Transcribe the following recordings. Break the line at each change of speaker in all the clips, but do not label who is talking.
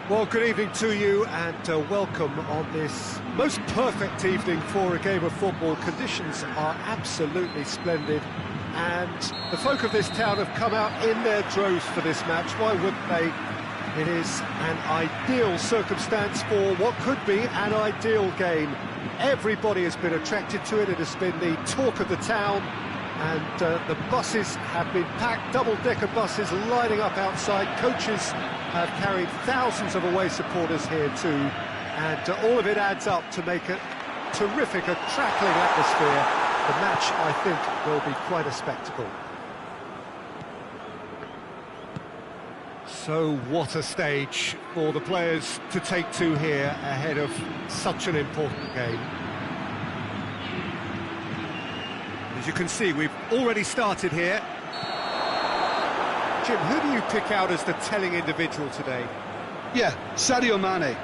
Well, good evening to you and welcome on this most perfect evening for a game of football. Conditions are absolutely splendid and the folk of this town have come out in their droves for this match. Why wouldn't they? It is an ideal circumstance for what could be an ideal game. Everybody has been attracted to it. It has been the talk of the town. And the buses have been packed, double-decker buses lining up outside. Coaches have carried thousands of away supporters here too. And all of it adds up to make a terrific, a crackling atmosphere. The match, I think, will be quite a spectacle. So what a stage for the players to take to here ahead of such an important game. As you can see, we've already started here. Jim, who do you pick out as the telling individual today?
Yeah, Sadio Mane.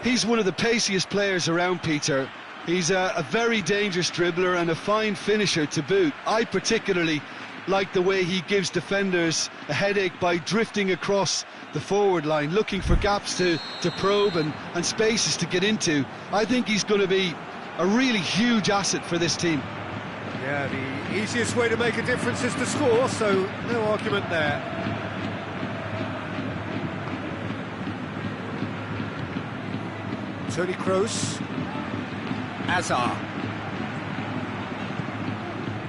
He's one of the paciest players around, Peter. He's a very dangerous dribbler and a fine finisher to boot. I particularly like the way he gives defenders a headache by drifting across the forward line, looking for gaps to probe and spaces to get into. I think he's going to be a really huge asset for this team.
Yeah, the easiest way to make a difference is to score, so no argument there. Toni Kroos. Azar.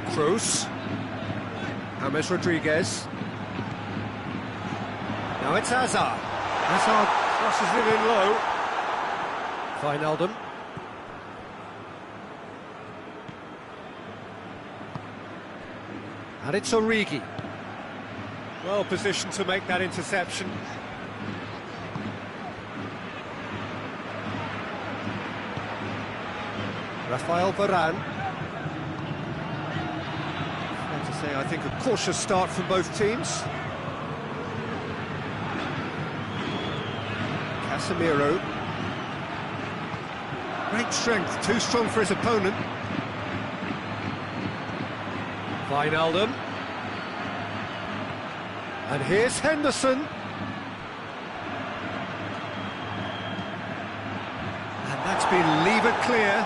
Kroos. James Rodriguez. Now it's Azar. Azar crosses it in low. Wijnaldum. And it's Origi. Well positioned to make that interception. Rafael Varane. Fair to say, I think a cautious start from both teams. Casemiro. Great strength, too strong for his opponent. Wijnaldum. And here's Henderson. And that's been levered clear.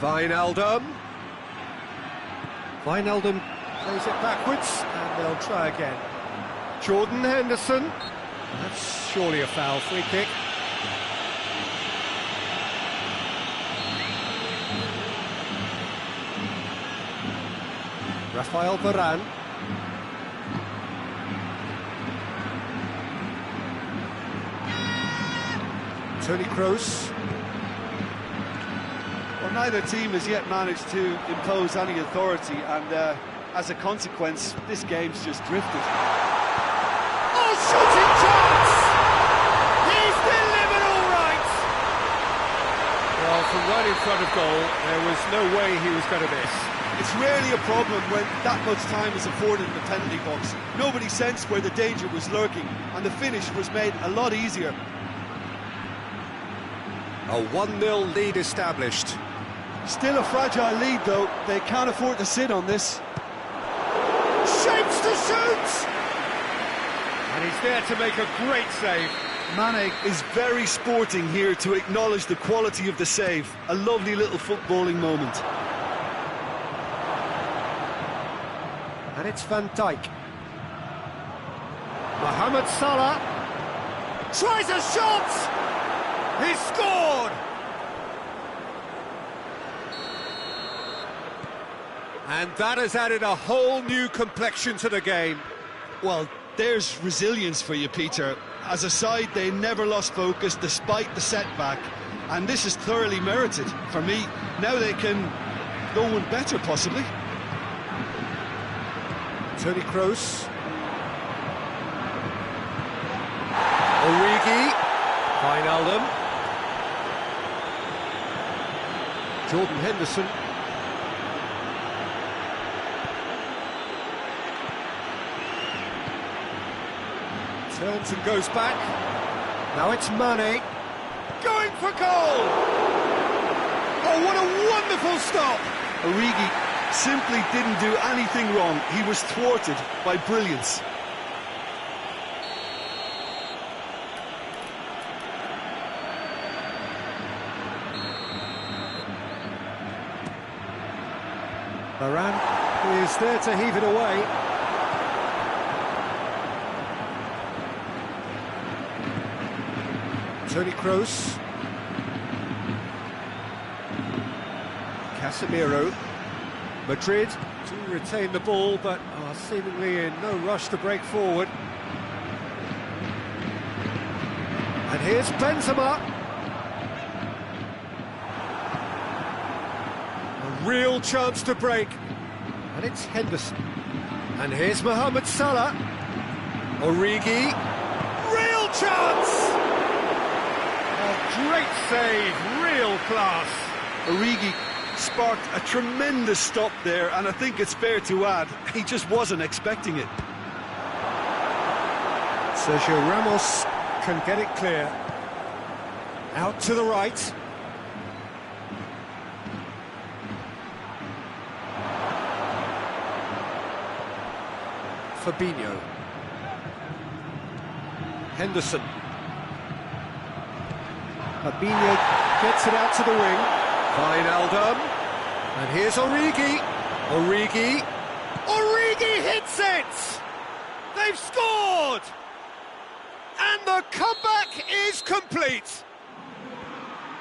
Wijnaldum. Wijnaldum plays it backwards, and they'll try again. Jordan Henderson. That's surely a foul, free kick. Rafael Varane. Toni Kroos.
Well, neither team has yet managed to impose any authority, and as a consequence, this game's just drifted.
Oh, shooting chance! He's delivered all right! Well, from right in front of goal, there was no way he was going to miss.
It's rarely a problem when that much time is afforded in the penalty box. Nobody sensed where the danger was lurking, and the finish was made a lot easier.
A 1-0 lead established.
Still a fragile lead, though. They can't afford to sit on this.
Shapes to shoot! And he's there to make a great save.
Mane is very sporting here to acknowledge the quality of the save. A lovely little footballing moment.
And it's Van Dijk. Mohamed Salah tries a shot! He's scored! And that has added a whole new complexion to the game.
Well, there's resilience for you, Peter. As a side, they never lost focus despite the setback, and this is thoroughly merited. For me, now they can go one better, possibly.
Toni Kroos. Origi. Wijnaldum. Jordan Henderson. Turns and goes back. Now it's Mane. Going for goal! Oh, what a wonderful stop!
Origi simply didn't do anything wrong. He was thwarted by brilliance.
Varane is there to heave it away. Toni Kroos. Casemiro. Madrid to retain the ball, but are seemingly in no rush to break forward. And here's Benzema. A real chance to break. And it's Henderson. And here's Mohamed Salah. Origi. Real chance! A great save, real class.
Origi sparked a tremendous stop there, and I think it's fair to add, he just wasn't expecting it.
Sergio Ramos can get it clear. Out to the right. Fabinho. Henderson. Fabinho gets it out to the wing. Wijnaldum. And here's Origi. Origi hits it! They've scored! And the comeback is complete.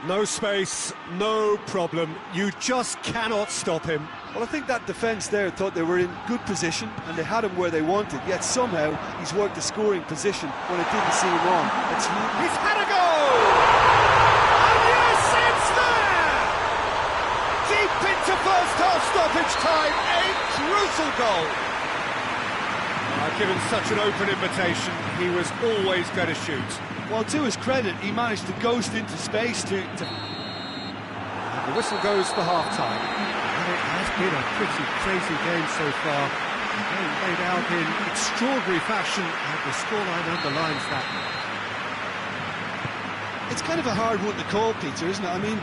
No space, no problem. You just cannot stop him.
Well, I think that defence there thought they were in good position and they had him where they wanted, yet somehow he's worked the scoring position when it didn't seem on.
He's had a go! And yes, it's there! Deep into first half stoppage time, a crucial goal. Given such an open invitation, he was always going to shoot.
Well, to his credit, he managed to ghost into space to...
And the whistle goes for half-time. And it has been a pretty crazy game so far. They laid out in extraordinary fashion, and the scoreline underlines that.
It's kind of a hard one to call, Peter, isn't it? I mean,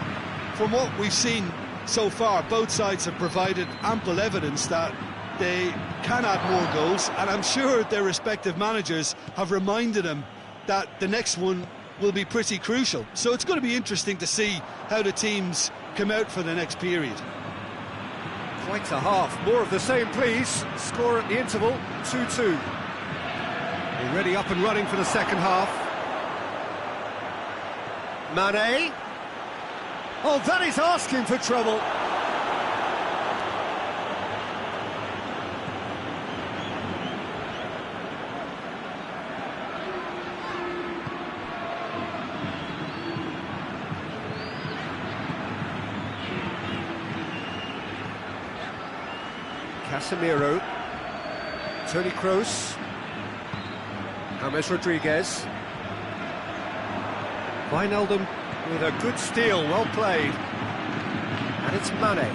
from what we've seen so far, both sides have provided ample evidence that they can add more goals, and I'm sure their respective managers have reminded them that the next one will be pretty crucial. So it's going to be interesting to see how the teams come out for the next period.
Quite a half. More of the same, please. Score at the interval, 2-2. Already up and running for the second half. Mane. Oh, that is asking for trouble. Casemiro, Toni Kroos, James Rodriguez, Wijnaldum with a good steal, well played, and it's Mane.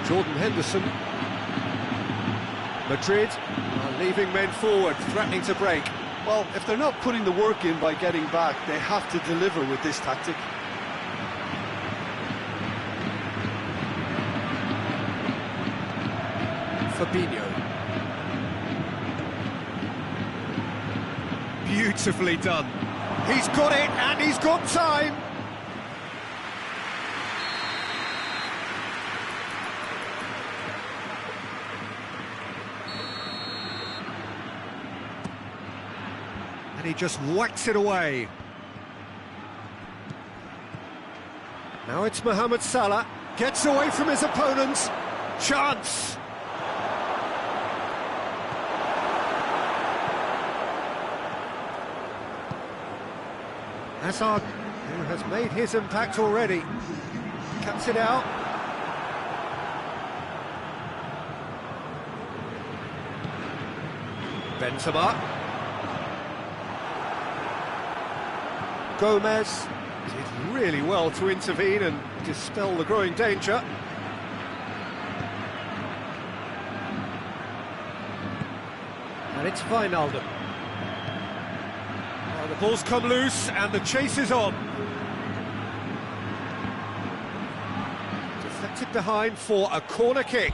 Jordan Henderson. Madrid are leaving men forward, threatening to break.
Well, if they're not putting the work in by getting back, they have to deliver with this tactic.
Fabinho. Beautifully done. He's got it, and he's got time. And he just whacks it away. Now it's Mohamed Salah. Gets away from his opponents. Chance. Hazard, who has made his impact already, cuts it out. Benzema. Gomez did really well to intervene and dispel the growing danger. And it's Wijnaldum. The ball's come loose and the chase is on. Tucked it behind for a corner kick.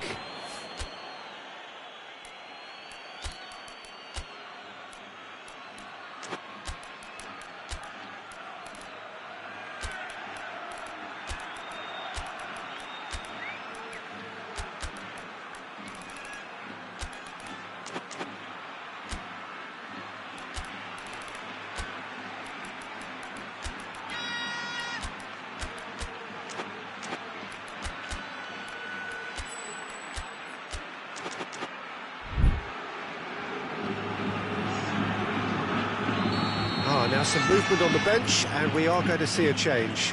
Now some movement on the bench, and we are going to see a change.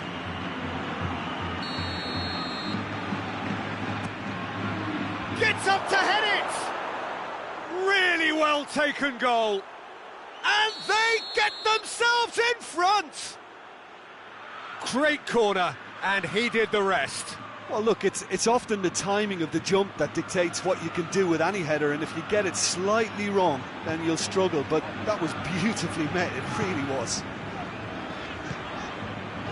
Gets up to head it! Really well taken goal. And they get themselves in front! Great corner, and he did the rest.
Well, look, it's often the timing of the jump that dictates what you can do with any header, and if you get it slightly wrong, then you'll struggle, but that was beautifully met, it really was.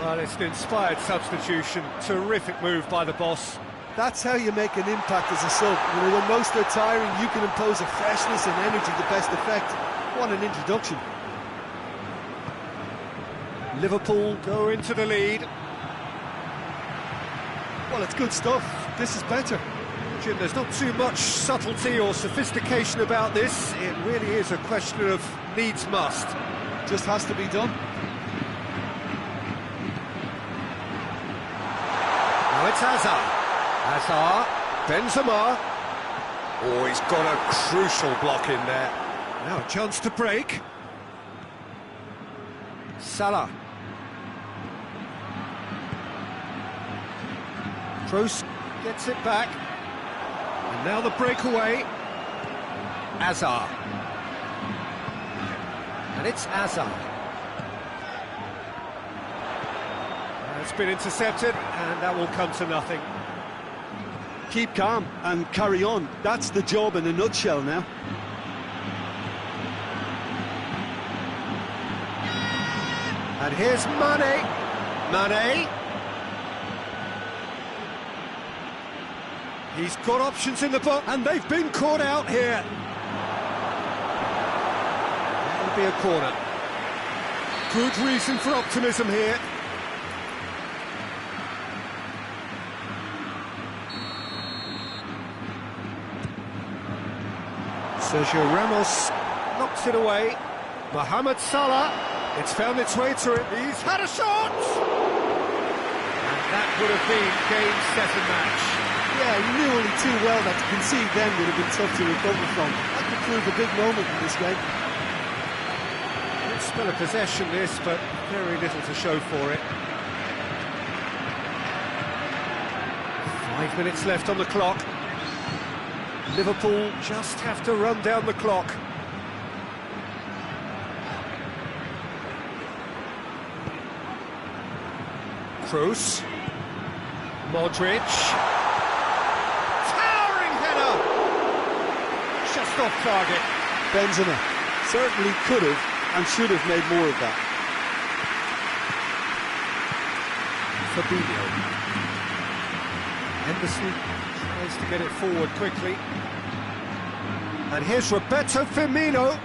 Well, it's an inspired substitution, terrific move by the boss.
That's how you make an impact as a sub. You know, when most are tiring, you can impose a freshness and energy to best effect. What an introduction.
Liverpool go into the lead.
Well, it's good stuff. This is better.
Jim, there's not too much subtlety or sophistication about this. It really is a question of needs must.
Just has to be done.
Now it's Hazard. Hazard, Benzema. Oh, he's got a crucial block in there. Now a chance to break. Salah. Kroos gets it back, and now the breakaway. Hazard. And it's Hazard. It's been intercepted, and that will come to nothing.
Keep calm and carry on. That's the job in a nutshell now.
And here's Mane. Mane. He's got options in the box, and they've been caught out here. That'll be a corner. Good reason for optimism here. Sergio Ramos knocks it away. Mohamed Salah, it's found its way to it. He's had a shot! And that would have been game, set and match.
Yeah, you knew only too well that to concede then would have been tough to recover from. That could prove a big moment in this game.
It's still a possession, this, but very little to show for it. 5 minutes left on the clock. Liverpool just have to run down the clock. Kroos. Modric. Towering header! Just off target.
Benzema certainly could have and should have made more of that.
Fabinho. Henderson tries to get it forward quickly. And here's Roberto Firmino.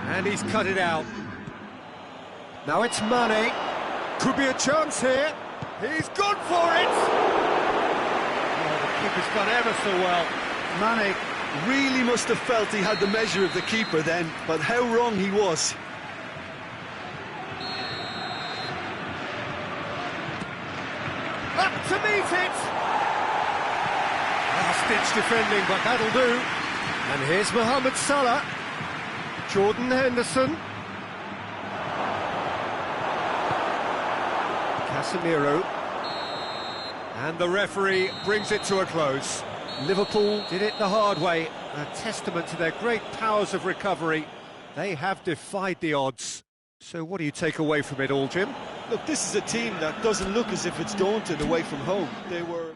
And he's cut it out. Now it's Mane. Could be a chance here. He's gone for it! Oh, the keeper's done ever so well.
Mane really must have felt he had the measure of the keeper then, but how wrong he was.
Up to meet it! Last-ditch defending, but that'll do. And here's Mohamed Salah. Jordan Henderson. Casemiro. And the referee brings it to a close. Liverpool did it the hard way, a testament to their great powers of recovery. They have defied the odds. So what do you take away from it all, Jim?
Look, this is a team that doesn't look as if it's daunted away from home. They were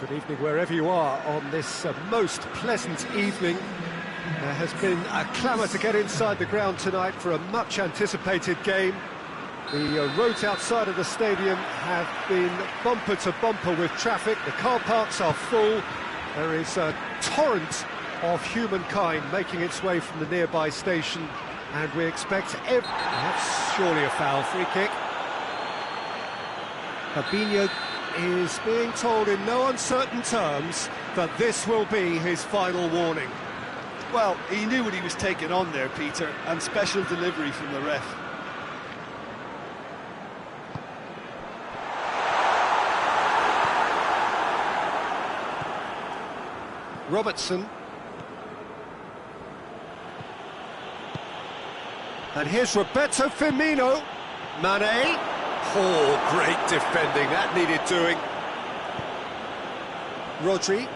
Good evening wherever you are on this most pleasant evening. There has been a clamour to get inside the ground tonight for a much-anticipated game. The roads outside of the stadium have been bumper to bumper with traffic. The car parks are full. There is a torrent of humankind making its way from the nearby station, and we expect That's surely a foul. Free kick. Fabinho is being told in no uncertain terms that this will be his final warning.
Well, he knew what he was taking on there, Peter, and special delivery from the ref.
Robertson. And here's Roberto Firmino. Mane. Oh, great defending, that needed doing. Rodri.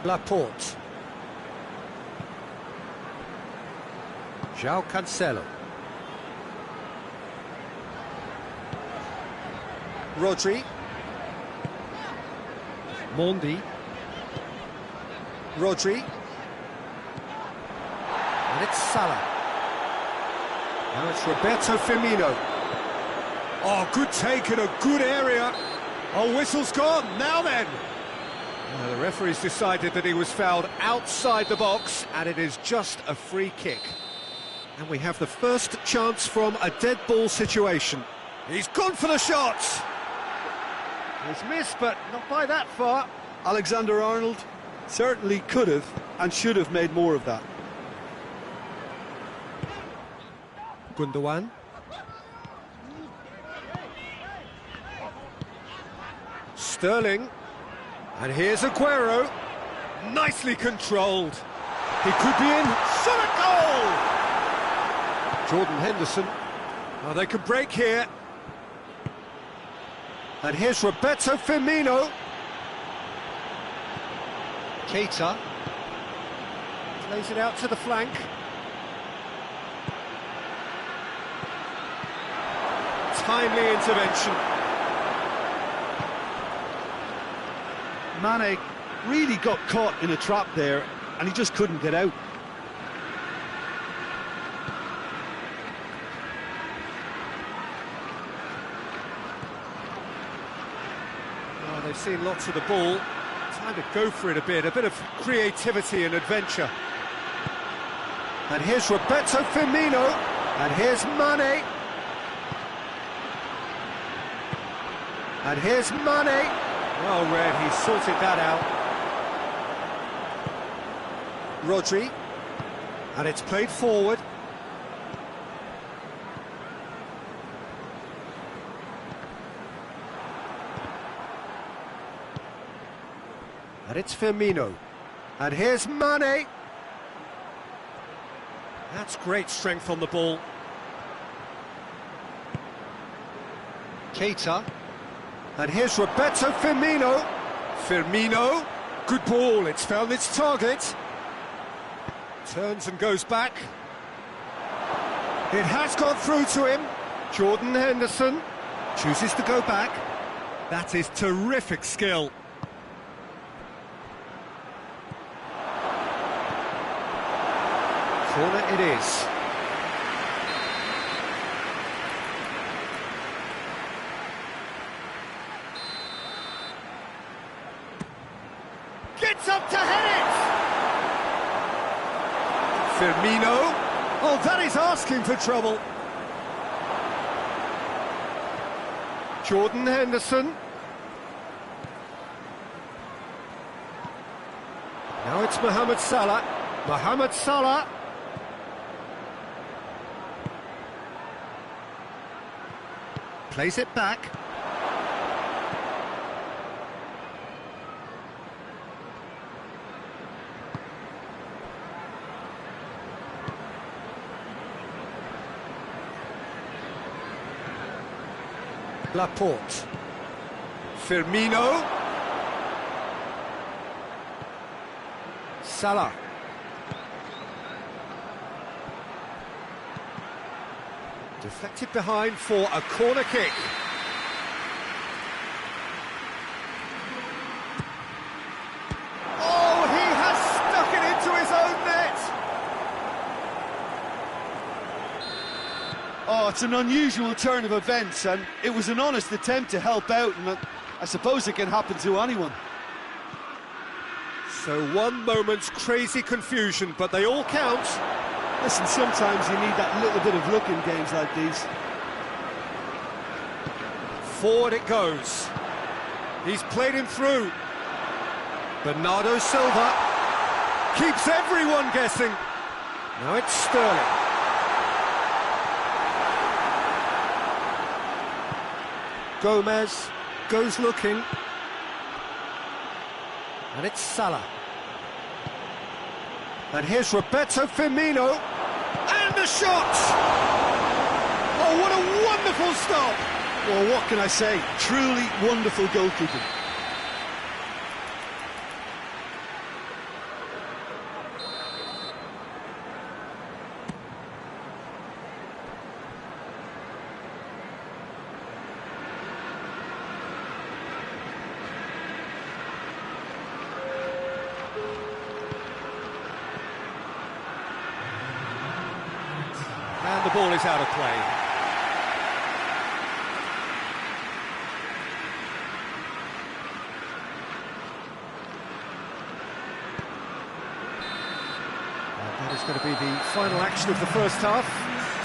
Laporte. João Cancelo. Rodri. Mondi. Rodri. And it's Salah. Now it's Roberto Firmino. Oh, good take in a good area. Oh, whistle's gone. Now then. The referee's decided that he was fouled outside the box, and it is just a free kick. And we have the first chance from a dead ball situation. He's gone for the shot. He's missed, but not by that far.
Alexander-Arnold certainly could have and should have made more of that.
Gundogan. Sterling. And here's Aguero. Nicely controlled. He could be in. Shot a goal! Jordan Henderson. Oh, they could break here. And here's Roberto Firmino. Keita. Plays it out to the flank. Timely intervention.
Mane really got caught in a trap there, and he just couldn't get out.
Oh, they've seen lots of the ball. Time to go for it a bit of creativity and adventure. And here's Roberto Firmino, and here's Mane. And here's Mane. Well read, he sorted that out. Rodri. And it's played forward. And it's Firmino. And here's Mane. That's great strength on the ball. Keita. And here's Roberto Firmino. Firmino. Good ball, it's found its target. Turns and goes back. It has gone through to him. Jordan Henderson chooses to go back. That is terrific skill. Corner it is. Gets up to head it! Firmino. Oh, that is asking for trouble. Jordan Henderson. Now it's Mohamed Salah. Mohamed Salah. Plays it back. Laporte. Firmino. Salah. Deflected behind for a corner kick.
It's an unusual turn of events, and it was an honest attempt to help out, and I suppose it can happen to anyone.
So one moment's crazy confusion, but they all count.
Listen, sometimes you need that little bit of luck in games like these.
Forward it goes. He's played him through. Bernardo Silva keeps everyone guessing. Now it's Sterling. Gomez goes looking. And it's Salah. And here's Roberto Firmino. And the shot! Oh, what a wonderful stop!
Well, what can I say? Truly wonderful goalkeeping.
And the ball is out of play. And that is going to be the final action of the first half.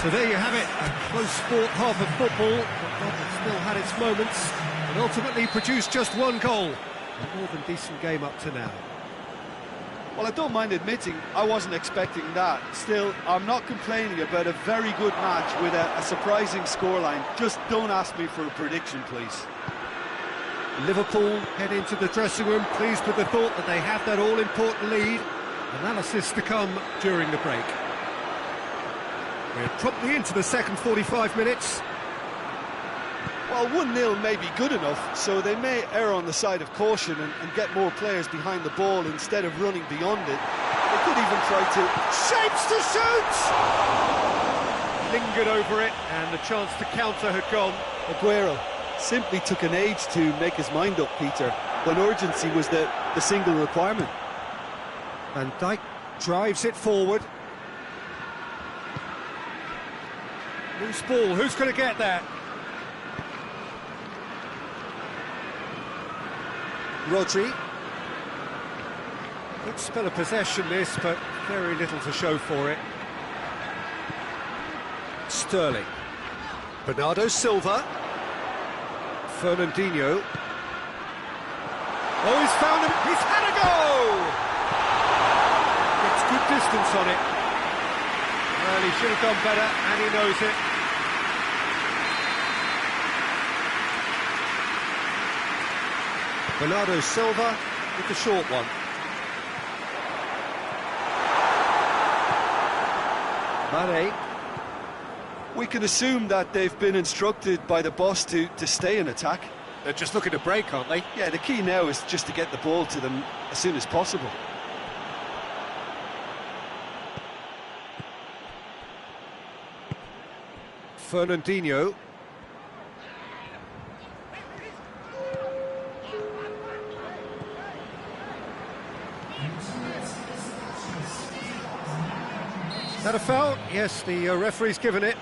So there you have it, a close sport half of football, but one that still had its moments, and ultimately produced just one goal. A more than decent game up to now.
Well, I don't mind admitting I wasn't expecting that. Still, I'm not complaining about a very good match with a surprising scoreline. Just don't ask me for a prediction, please.
Liverpool head into the dressing room pleased with the thought that they have that all-important lead. Analysis to come during the break. We're promptly into the second 45 minutes.
Well, 1-0 may be good enough, so they may err on the side of caution and get more players behind the ball instead of running beyond it. They could even try to...
Shapes to shoot! Lingered over it, and the chance to counter had gone.
Aguero simply took an age to make his mind up, Peter, when urgency was the single requirement.
Van Dijk drives it forward. Loose ball, who's going to get that? Rodri. Good spell of possession this, but very little to show for it. Sterling. Bernardo Silva. Fernandinho. Oh, he's found him. He's had a go! Gets good distance on it. Well, he should have done better, and he knows it. Bernardo Silva with the short one. Mane.
We can assume that they've been instructed by the boss to stay in attack.
They're just looking to break, aren't they?
Yeah, the key now is just to get the ball to them as soon as possible.
Fernandinho. Is that a foul? Yes, the referee's given it.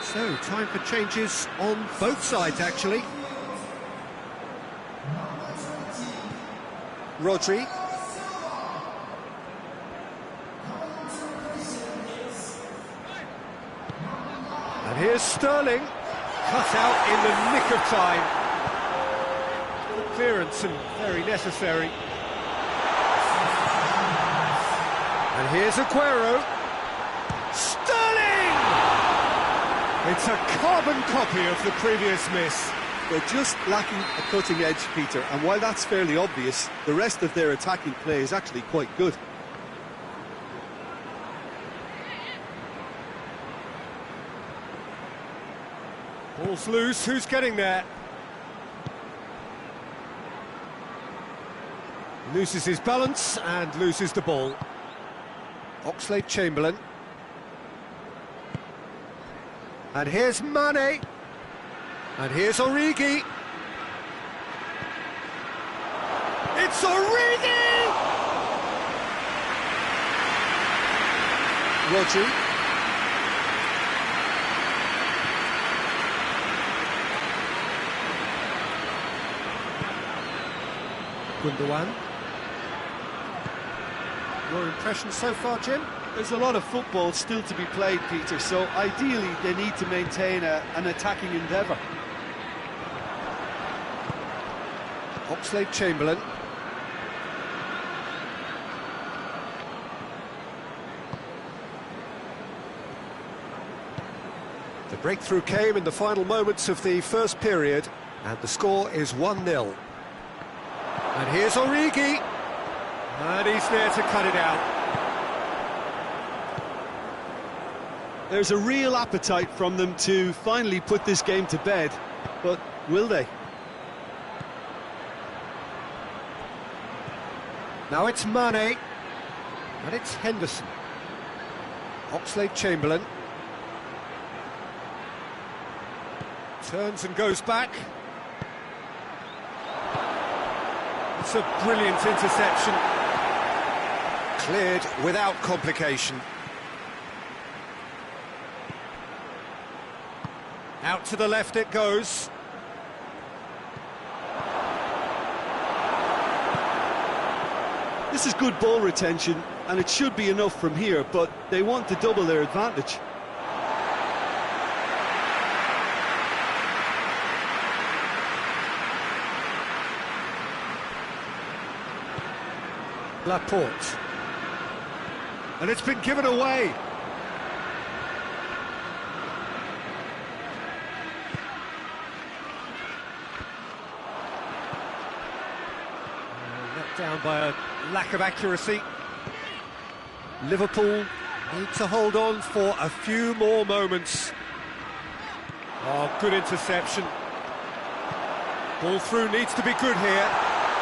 So, time for changes on both sides, actually. Rodri. And here's Sterling. Cut out in the nick of time. Good clearance and very necessary. And here's Aguero. Sterling! It's a carbon copy of the previous miss.
They're just lacking a cutting edge, Peter, and while that's fairly obvious, the rest of their attacking play is actually quite good.
Ball's loose, who's getting there? Loses his balance and loses the ball. Oxlade-Chamberlain. And here's Mane. And here's Origi. It's Origi!
Rodri.
Gundogan. Your impressions so far, Jim?
There's a lot of football still to be played, Peter, so ideally they need to maintain an attacking endeavour.
Oxlade-Chamberlain. The breakthrough came in the final moments of the first period, and the score is 1-0. And here's Origi, and he's there to cut it out.
There's a real appetite from them to finally put this game to bed, but will they?
Now it's Mane, and it's Henderson. Oxlade-Chamberlain. Turns and goes back. It's a brilliant interception. Cleared without complication. Out to the left it goes.
This is good ball retention, and it should be enough from here, but they want to double their advantage.
Laporte. And it's been given away. Let down by a lack of accuracy. Liverpool need to hold on for a few more moments. Oh, good interception. Ball through needs to be good here.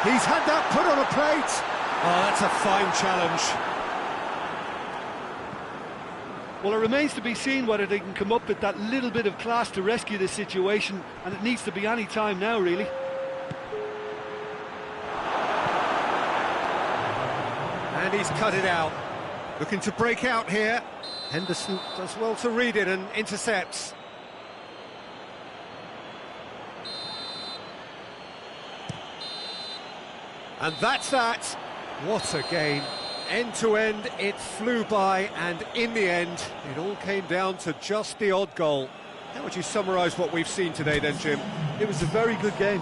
He's had that put on a plate. Oh, that's a fine challenge.
Well, it remains to be seen whether they can come up with that little bit of class to rescue this situation, and it needs to be any time now, really.
And he's cut it out. Looking to break out here. Henderson does well to read it and intercepts. And that's that. What a game. End to end, it flew by, and in the end, it all came down to just the odd goal. How would you summarise what we've seen today then, Jim?
It was a very good game.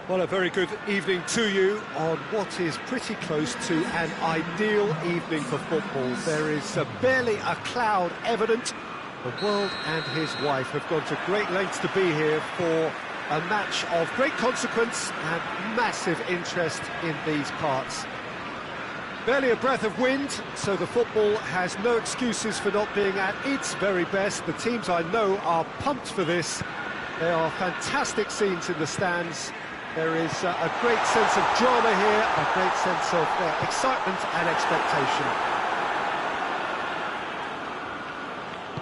Well, a very good evening to you on what is pretty close to an ideal evening for football. There is barely a cloud evident. The world and his wife have gone to great lengths to be here for a match of great consequence and massive interest in these parts. Barely a breath of wind, so the football has no excuses for not being at its very best. The teams I know are pumped for this. There are fantastic scenes in the stands. There is a great sense of drama here, a great sense of excitement and expectation.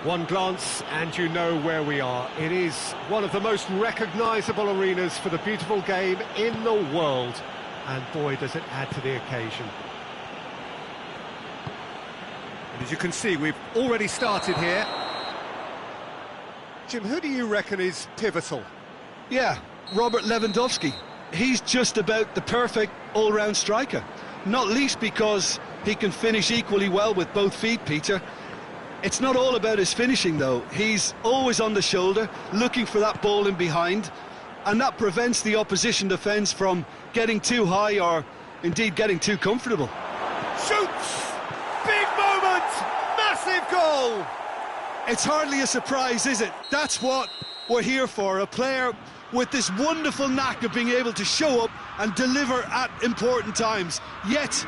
One glance and you know where we are. It is one of the most recognisable arenas for the beautiful game in the world. And boy, does it add to the occasion. And as you can see, we've already started here. Jim, who do you reckon is pivotal?
Yeah, Robert Lewandowski. He's just about the perfect all-round striker. Not least because he can finish equally well with both feet, Peter. It's not all about his finishing, though. He's always on the shoulder, looking for that ball in behind, and that prevents the opposition defence from getting too high or, indeed, getting too comfortable.
Shoots! Big moment! Massive goal!
It's hardly a surprise, is it? That's what we're here for, a player with this wonderful knack of being able to show up and deliver at important times. Yet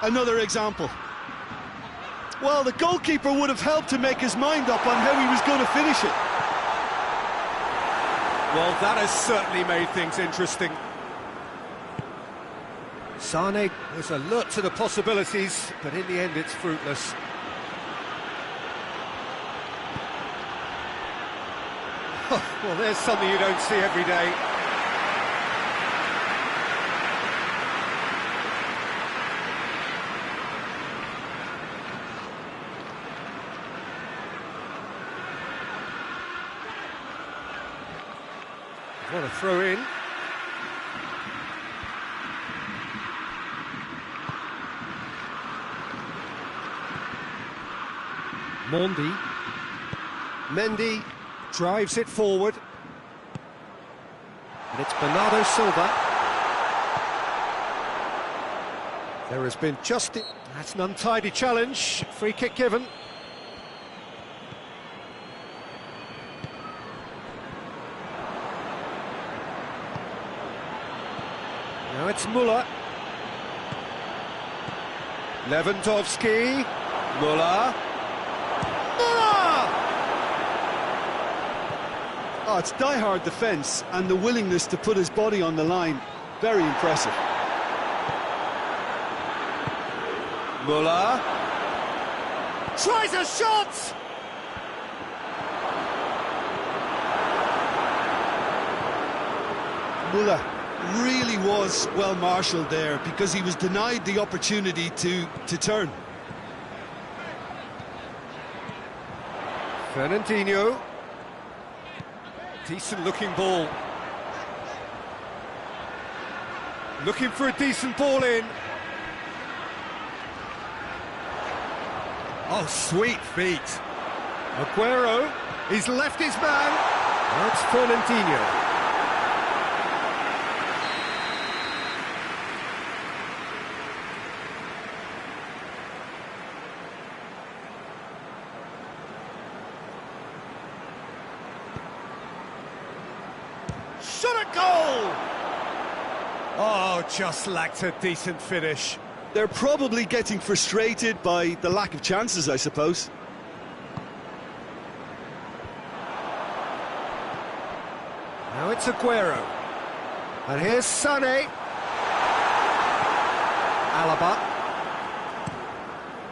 another example. Well, the goalkeeper would have helped to make his mind up on how he was going to finish it.
Well, that has certainly made things interesting. Sane was alert to the possibilities, but in the end it's fruitless. Well, there's something you don't see every day. What a throw in. Mendy drives it forward. And it's Bernardo Silva. There has been that's an untidy challenge. Free kick given. Now it's Müller. Lewandowski. Müller.
Oh, it's die-hard defence and the willingness to put his body on the line. Very impressive.
Müller. Tries a shot!
Müller really was well marshalled there because he was denied the opportunity to turn.
Fernandinho. Decent looking ball. Looking for a decent ball in. Oh, sweet feet. Aguero, he's left his man. That's Fernandinho. Shot a goal! Oh, just lacked a decent finish.
They're probably getting frustrated by the lack of chances, I suppose.
Now it's Aguero. And here's Sané. Alaba.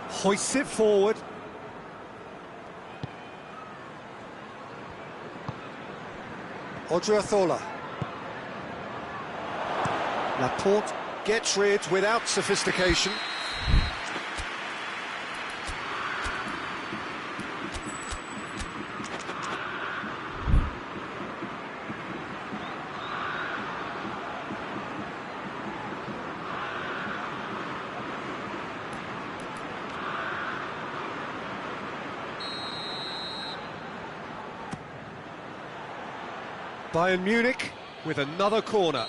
Hoists it forward. Odriozola. Laporte gets rid without sophistication. Bayern Munich with another corner.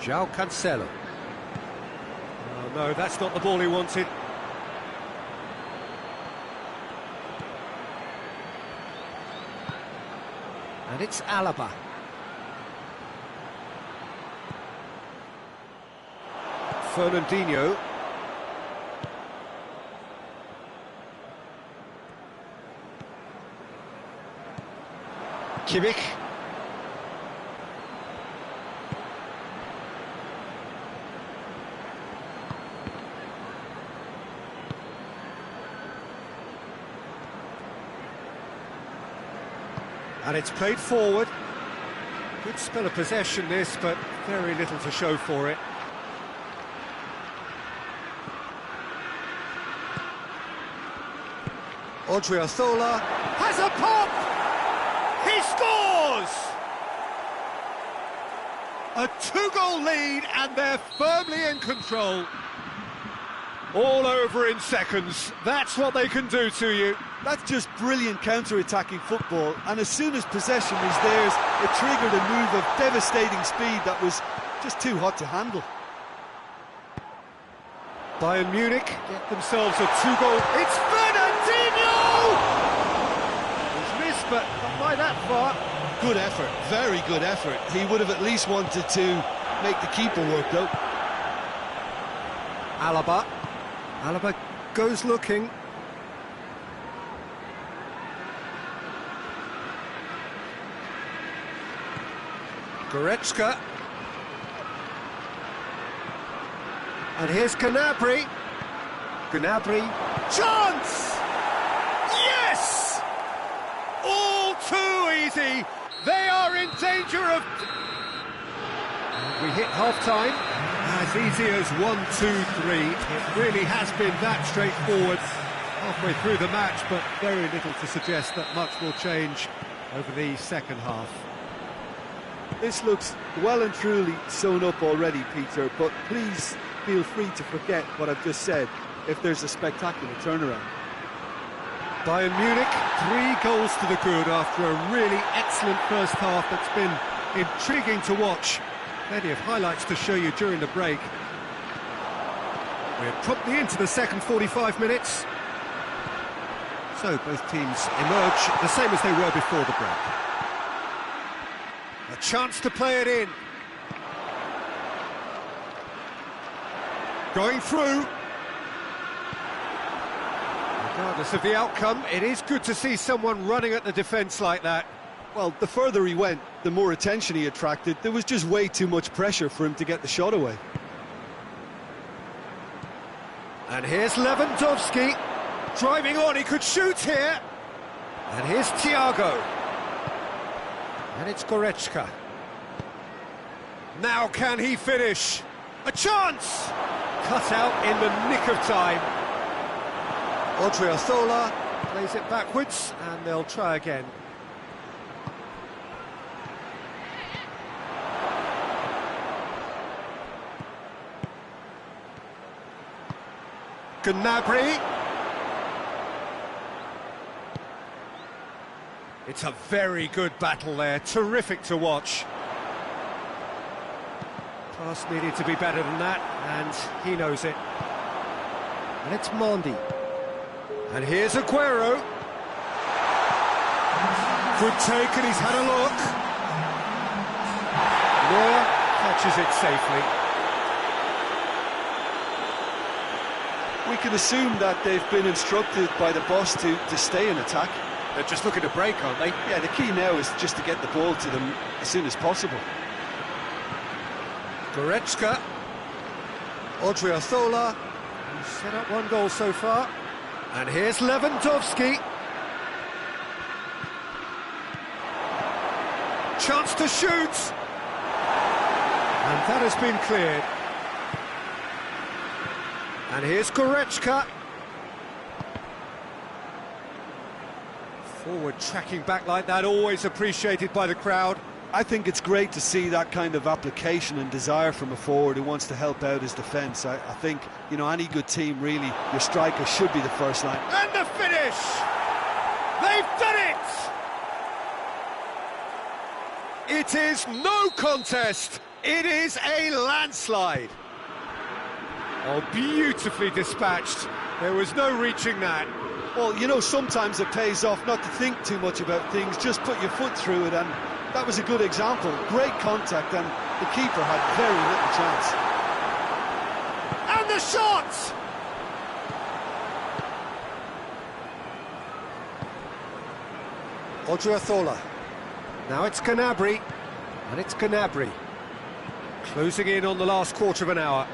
João Cancelo. Oh no, that's not the ball he wanted. And it's Alaba. Fernandinho. Kimmich. And it's played forward. Good spell of possession this, but very little to show for it. Odriozola has a pop! He scores! A two-goal lead and they're firmly in control. All over in seconds. That's what they can do to you.
That's just brilliant counter-attacking football, and as soon as possession was theirs, it triggered a move of devastating speed that was just too hot to handle.
Bayern Munich get themselves a two-goal... It's Fernandinho! He's missed, but not by that far.
Good effort, very good effort. He would have at least wanted to make the keeper work, though.
Alaba. Alaba goes looking. Goretzka. And here's Gnabry. Gnabry. Chance! Yes! All too easy. They are in danger of... We hit half-time. As easy as 1, 2, 3. It really has been that straightforward halfway through the match, but very little to suggest that much will change over the second half.
This looks well and truly sewn up already, Peter, but please feel free to forget what I've just said if there's a spectacular turnaround.
Bayern Munich, 3 goals to the good after a really excellent first half that's been intriguing to watch. Plenty of highlights to show you during the break. We're promptly into the second 45 minutes. So both teams emerge the same as they were before the break. A chance to play it in. Going through. Regardless of the outcome, it is good to see someone running at the defence like that.
Well, the further he went, the more attention he attracted. There was just way too much pressure for him to get the shot away.
And here's Lewandowski. Driving on, he could shoot here. And here's Thiago. And it's Goretzka. Now can he finish? A chance! Cut out in the nick of time. Odriozola plays it backwards, and they'll try again. Gnabry. It's a very good battle there, terrific to watch. Pass needed to be better than that, and he knows it. And it's Mondi. And here's Aguero. Good take, and he's had a look. Neuer catches it safely.
We can assume that they've been instructed by the boss to stay in attack.
They're just looking to break, aren't they?
Yeah, the key now is just to get the ball to them as soon as possible.
Goretzka. Odriozola. He's set up 1 goal so far. And here's Lewandowski. Chance to shoot. And that has been cleared. And here's Goretzka. Forward tracking back like that, always appreciated by the crowd.
I think it's great to see that kind of application and desire from a forward who wants to help out his defence. I think, you know, any good team, really, your striker should be the first line.
And the finish! They've done it! It is no contest. It is a landslide. Oh, beautifully dispatched. There was no reaching that.
Well, you know, sometimes it pays off not to think too much about things, just put your foot through it, and that was a good example. Great contact, and the keeper had very little chance.
And the shot! Odriozola. Now it's Gnabry, and it's Gnabry. Closing in on the last quarter of an hour.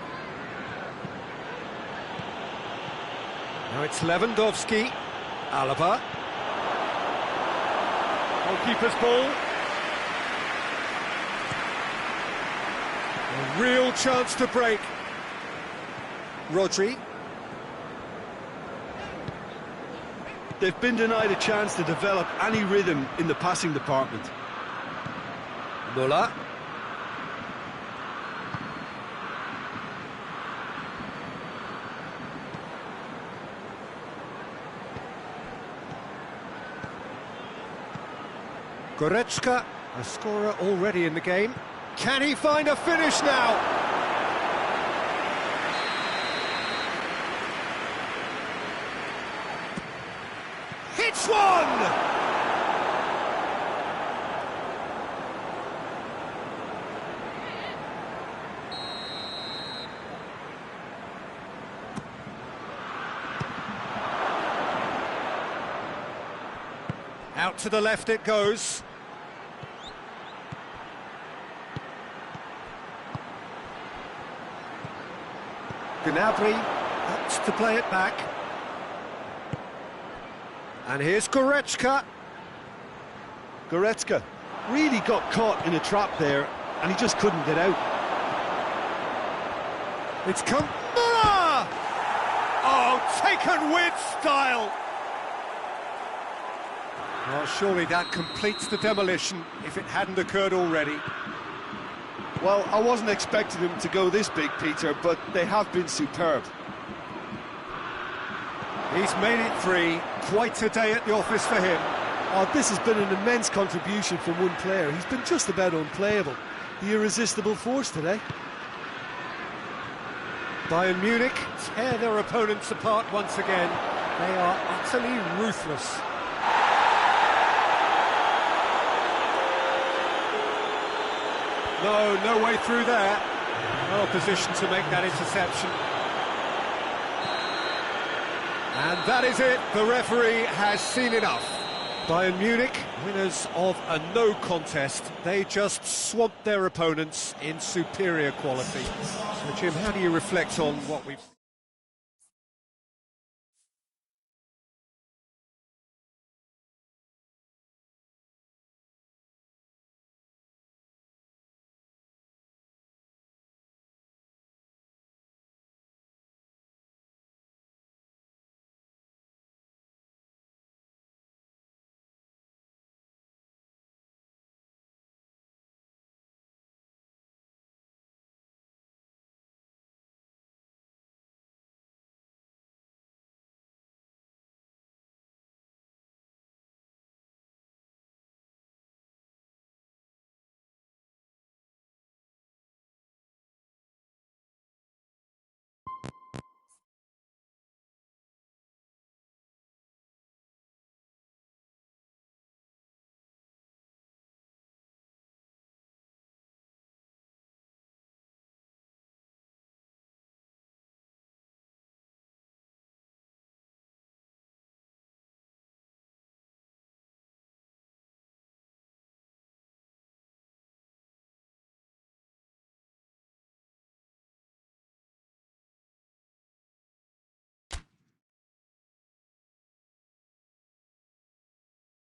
Now it's Lewandowski. Alaba. Goalkeeper's ball. A real chance to break. Rodri.
They've been denied a chance to develop any rhythm in the passing department.
Muller. Goretzka, a scorer already in the game. Can he find a finish now? Hits one! Out to the left it goes. Gnabry wants to play it back. And here's Goretzka.
Goretzka really got caught in a trap there, and he just couldn't get out.
It's come... Muller! Oh, taken with style! Well, surely that completes the demolition, if it hadn't occurred already.
Well, I wasn't expecting them to go this big, Peter, but they have been superb.
He's made it three. Quite a day at the office for him.
Oh, this has been an immense contribution from one player. He's been just about unplayable. The irresistible force today.
Bayern Munich tear their opponents apart once again. They are utterly ruthless. No way through there. Well positioned to make that interception. And that is it. The referee has seen enough. Bayern Munich, winners of a no contest. They just swamped their opponents in superior quality. So, Jim, how do you reflect on what we've...